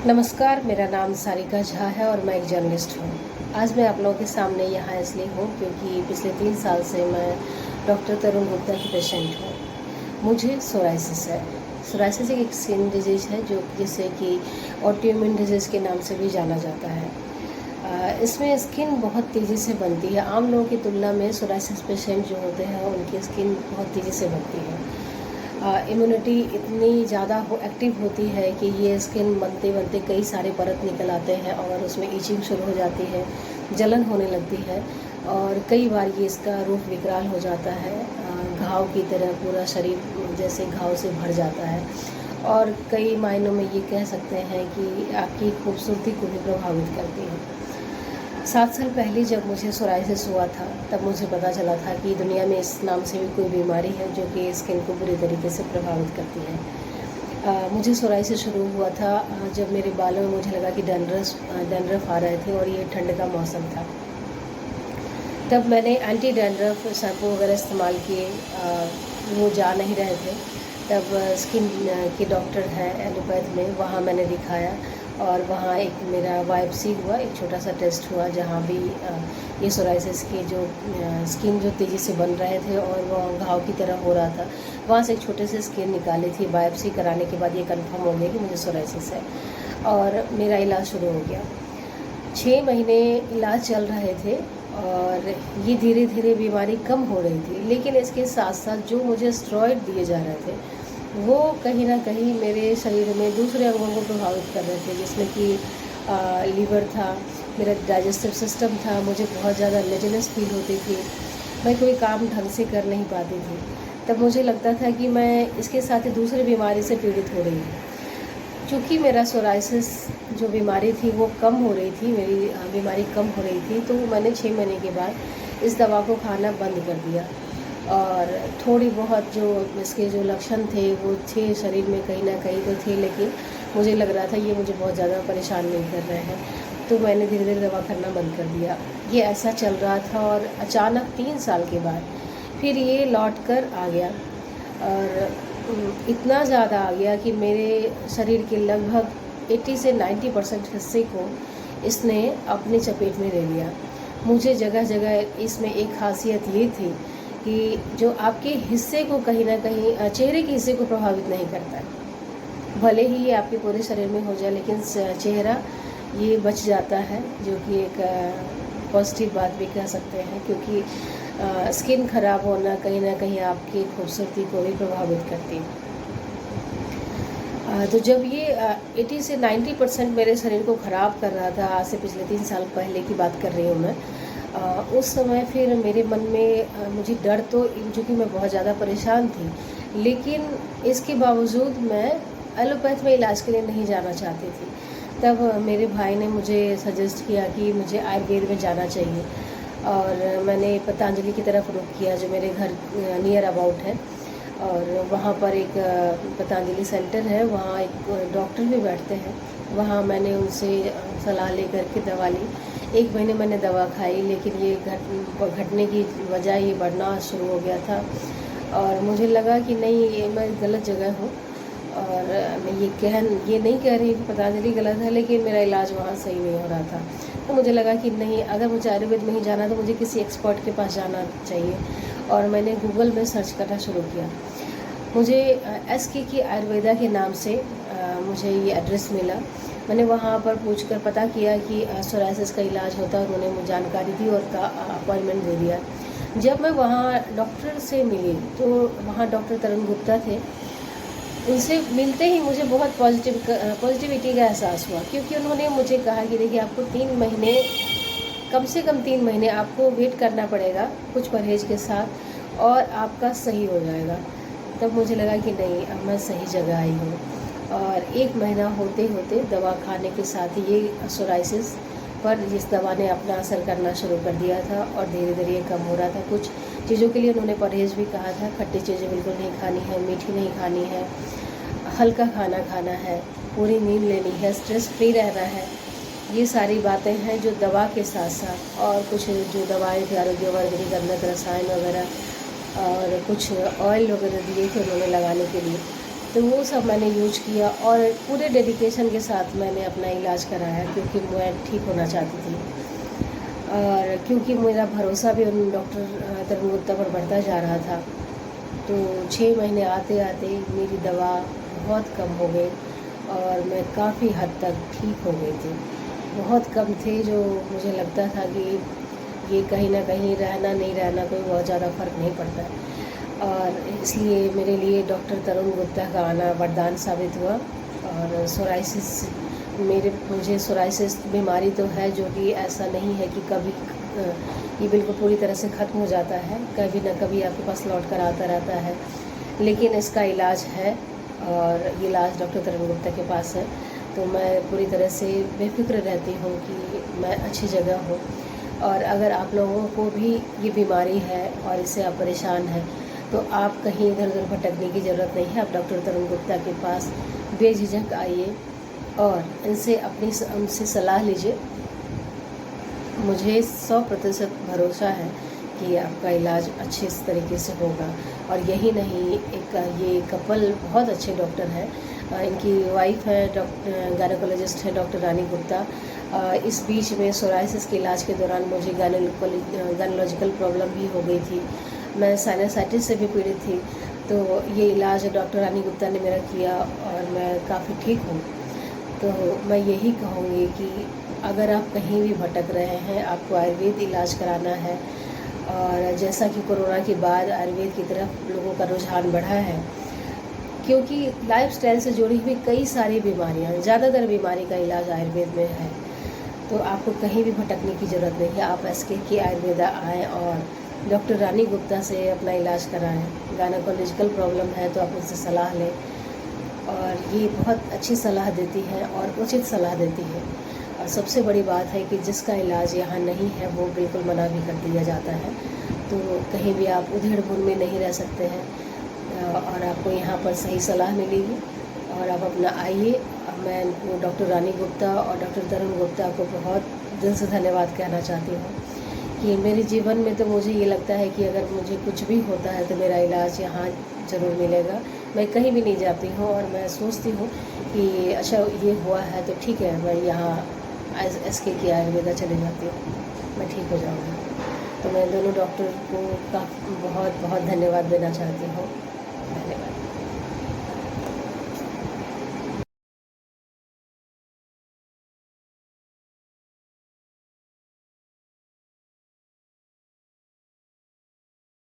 नमस्कार, मेरा नाम सारिका झा है और मैं एक जर्नलिस्ट हूँ। आज मैं आप लोगों के सामने यहाँ इसलिए हूँ क्योंकि पिछले 3 साल से मैं डॉक्टर तरुण गुप्ता की पेशेंट हूँ। मुझे सोराइसिस है। सोराइसिस एक स्किन डिजीज़ है जिसे कि ऑटोइम्यून डिजीज़ के नाम से भी जाना जाता है। इसमें स्किन बहुत तेज़ी से बनती है। आम लोगों की तुलना में सोराइसिस पेशेंट जो होते हैं उनकी स्किन बहुत तेज़ी से बनती है। इम्यूनिटी इतनी ज़्यादा एक्टिव होती है कि ये स्किन बनते बनते कई सारे परत निकल आते हैं और उसमें ईचिंग शुरू हो जाती है, जलन होने लगती है और कई बार ये इसका रूप विकराल हो जाता है। घाव की तरह पूरा शरीर जैसे घाव से भर जाता है और कई मायनों में ये कह सकते हैं कि आपकी खूबसूरती को भी प्रभावित करती है। 7 साल पहले जब मुझे सोराइसिस हुआ था तब मुझे पता चला था कि दुनिया में इस नाम से भी कोई बीमारी है जो कि स्किन को बुरी तरीके से प्रभावित करती है। मुझे सोराइसिस शुरू हुआ था जब मेरे बालों में मुझे लगा कि डैंड्रफ आ रहे थे और ये ठंड का मौसम था। तब मैंने एंटी डैंड्रफ शैम्पू वगैरह इस्तेमाल किए, वो जा नहीं रहे थे। तब स्किन के डॉक्टर हैं एलोपैथ में, वहाँ मैंने दिखाया और वहाँ एक मेरा बायोप्सी हुआ, एक छोटा सा टेस्ट हुआ जहाँ भी ये सोराइसिस के जो स्किन जो तेज़ी से बन रहे थे और वो घाव की तरह हो रहा था, वहाँ से एक छोटे से स्किन निकाली थी। बायोप्सी कराने के बाद ये कंफर्म हो गया कि मुझे सोराइसिस है और मेरा इलाज शुरू हो गया। 6 महीने इलाज चल रहे थे और ये धीरे धीरे बीमारी कम हो रही थी, लेकिन इसके साथ साथ जो मुझे स्टेरॉइड दिए जा रहे थे वो कहीं ना कहीं मेरे शरीर में दूसरे अंगों को प्रभावित कर रहे थे, जिसमें कि लीवर था, मेरा डाइजेस्टिव सिस्टम था। मुझे बहुत ज़्यादा लेजीनेस फील होती थी, मैं कोई काम ढंग से कर नहीं पाती थी। तब मुझे लगता था कि मैं इसके साथ ही दूसरी बीमारी से पीड़ित हो रही हूँ। चूँकि मेरा सोराइसिस जो बीमारी थी वो कम हो रही थी, मेरी बीमारी कम हो रही थी, तो मैंने 6 महीने के बाद इस दवा को खाना बंद कर दिया और थोड़ी बहुत जो इसके जो लक्षण थे वो थे शरीर में कहीं ना कहीं तो थे, लेकिन मुझे लग रहा था ये मुझे बहुत ज़्यादा परेशान नहीं कर रहे हैं, तो मैंने धीरे धीरे दवा करना बंद कर दिया। ये ऐसा चल रहा था और अचानक 3 साल के बाद फिर ये लौट कर आ गया और इतना ज़्यादा आ गया कि मेरे शरीर के लगभग 80 से 90% हिस्से को इसने अपनी चपेट में ले लिया। मुझे जगह जगह इसमें एक खासियत ये थी कि जो आपके हिस्से को कहीं ना कहीं चेहरे के हिस्से को प्रभावित नहीं करता है, भले ही ये आपके पूरे शरीर में हो जाए लेकिन चेहरा ये बच जाता है, जो कि एक पॉजिटिव बात भी कह सकते हैं, क्योंकि स्किन खराब होना कहीं ना कहीं आपकी खूबसूरती को भी प्रभावित करती है। तो जब ये 80 से 90% मेरे शरीर को ख़राब कर रहा था, आज से पिछले 3 साल पहले की बात कर रही हूँ मैं, उस समय फिर मेरे मन में मुझे डर तो, चूँकि मैं बहुत ज़्यादा परेशान थी, लेकिन इसके बावजूद मैं एलोपैथ में इलाज के लिए नहीं जाना चाहती थी। तब मेरे भाई ने मुझे सजेस्ट किया कि मुझे आयुर्वेद में जाना चाहिए और मैंने पतंजलि की तरफ रुख किया जो मेरे घर नियर अबाउट है, और वहाँ पर एक पतंजलि सेंटर है, वहाँ एक डॉक्टर भी बैठते हैं। वहाँ मैंने उनसे सलाह लेकर के दवा ली। 1 महीने मैंने दवा खाई, लेकिन ये घटने की वजह ये बढ़ना शुरू हो गया था और मुझे लगा कि नहीं, ये मैं गलत जगह हूँ। और मैं ये नहीं कह रही कि पतंजलि गलत है, लेकिन मेरा इलाज वहाँ सही नहीं हो रहा था। तो मुझे लगा कि नहीं, अगर मुझे आयुर्वेद में ही जाना तो मुझे किसी एक्सपर्ट के पास जाना चाहिए और मैंने गूगल में सर्च करना शुरू किया। मुझे SK की आयुर्वेदा के नाम से मुझे ये एड्रेस मिला। मैंने वहाँ पर पूछकर पता किया कि सोराइसिस का इलाज होता है, उन्होंने मुझे जानकारी दी और अपॉइंटमेंट दे दिया। जब मैं वहाँ डॉक्टर से मिली तो वहाँ डॉक्टर तरुण गुप्ता थे। उनसे मिलते ही मुझे बहुत पॉजिटिविटी का एहसास हुआ, क्योंकि उन्होंने मुझे कहा कि देखिए, आपको 3 महीने, कम से कम 3 महीने आपको वेट करना पड़ेगा कुछ परहेज़ के साथ और आपका सही हो जाएगा। तब मुझे लगा कि नहीं, अब मैं सही जगह आई हूँ। और 1 महीना होते होते दवा खाने के साथ ही ये सोराइसिस पर इस दवा ने अपना असर करना शुरू कर दिया था और धीरे धीरे ये कम हो रहा था। कुछ चीज़ों के लिए उन्होंने परहेज़ भी कहा था, खट्टी चीज़ें बिल्कुल नहीं खानी है, मीठी नहीं खानी है, हल्का खाना खाना है, पूरी नींद लेनी है, स्ट्रेस फ्री रहना है। ये सारी बातें हैं जो दवा के साथ साथ और कुछ जो दवाएँ थी आरोग्यवर्धिनी, गंधक रसायन वगैरह और कुछ ऑयल वगैरह दिए थे उन्होंने लगाने के लिए। तो वो सब मैंने यूज किया और पूरे डेडिकेशन के साथ मैंने अपना इलाज कराया, क्योंकि मैं ठीक होना चाहती थी। और क्योंकि मेरा भरोसा भी उन डॉक्टर तरुण गुप्ता पर बढ़ता जा रहा था, तो 6 महीने आते आते मेरी दवा बहुत कम हो गई और मैं काफ़ी हद तक ठीक हो गई थी। बहुत कम थे जो मुझे लगता था कि ये कहीं ना कहीं रहना नहीं रहना कोई बहुत ज़्यादा फ़र्क नहीं पड़ता है। और इसलिए मेरे लिए डॉक्टर तरुण गुप्ता का आना वरदान साबित हुआ। और सोराइसिस मुझे सोराइसिस बीमारी तो है, जो कि ऐसा नहीं है कि कभी ये बिल्कुल पूरी तरह से ख़त्म हो जाता है, कभी ना कभी आपके पास लौट कर आता रहता है, लेकिन इसका इलाज है और ये इलाज डॉक्टर तरुण गुप्ता के पास है। तो मैं पूरी तरह से बेफिक्र रहती हूँ कि मैं अच्छी जगह हूँ। और अगर आप लोगों को भी ये बीमारी है और इससे आप परेशान हैं, तो आप कहीं इधर उधर भटकने की ज़रूरत नहीं है। आप डॉक्टर तरुण गुप्ता के पास बेझिझक आइए और उनसे सलाह लीजिए। मुझे 100% भरोसा है कि आपका इलाज अच्छे तरीके से होगा। और यही नहीं, ये कपल बहुत अच्छे डॉक्टर हैं। इनकी वाइफ है गायनेकोलॉजिस्ट है डॉक्टर रानी गुप्ता। इस बीच में सोराइसिस के इलाज के दौरान मुझे गायनोलॉजिकल प्रॉब्लम भी हो गई थी। मैं साइनसाइटिस से भी पीड़ित थी। तो ये इलाज डॉक्टर रानी गुप्ता ने मेरा किया और मैं काफ़ी ठीक हूँ। तो मैं यही कहूँगी कि अगर आप कहीं भी भटक रहे हैं, आपको आयुर्वेद इलाज कराना है। और जैसा कि कोरोना के बाद आयुर्वेद की तरफ लोगों का रुझान बढ़ा है, क्योंकि लाइफस्टाइल से जुड़ी हुई कई सारी बीमारियां, ज़्यादातर बीमारी का इलाज आयुर्वेद में है। तो आपको कहीं भी भटकने की ज़रूरत नहीं है। आप SKK आयुर्वेदा आएँ और डॉक्टर रानी गुप्ता से अपना इलाज कराएं। गायनेकोलॉजिकल प्रॉब्लम है तो आप उनसे सलाह लें, और ये बहुत अच्छी सलाह देती है और उचित सलाह देती है। और सबसे बड़ी बात है कि जिसका इलाज यहाँ नहीं है वो बिल्कुल मना भी कर दिया जाता है। तो कहीं भी आप उधेड़-बुन में नहीं रह सकते हैं और आपको यहाँ पर सही सलाह मिलेगी। और आप अपना आइए। मैं डॉक्टर रानी गुप्ता और डॉक्टर तरुण गुप्ता को बहुत दिल से धन्यवाद कहना चाहती हूँ कि मेरे जीवन में तो मुझे ये लगता है कि अगर मुझे कुछ भी होता है तो मेरा इलाज यहाँ ज़रूर मिलेगा। मैं कहीं भी नहीं जाती हूँ और मैं सोचती हूँ कि अच्छा ये हुआ है तो ठीक है, मैं यहाँ SKK आयुर्वेदा चले जाती हूँ, मैं ठीक हो जाऊँगी। तो मैं दोनों डॉक्टर को बहुत बहुत धन्यवाद देना चाहती हूँ। धन्यवाद।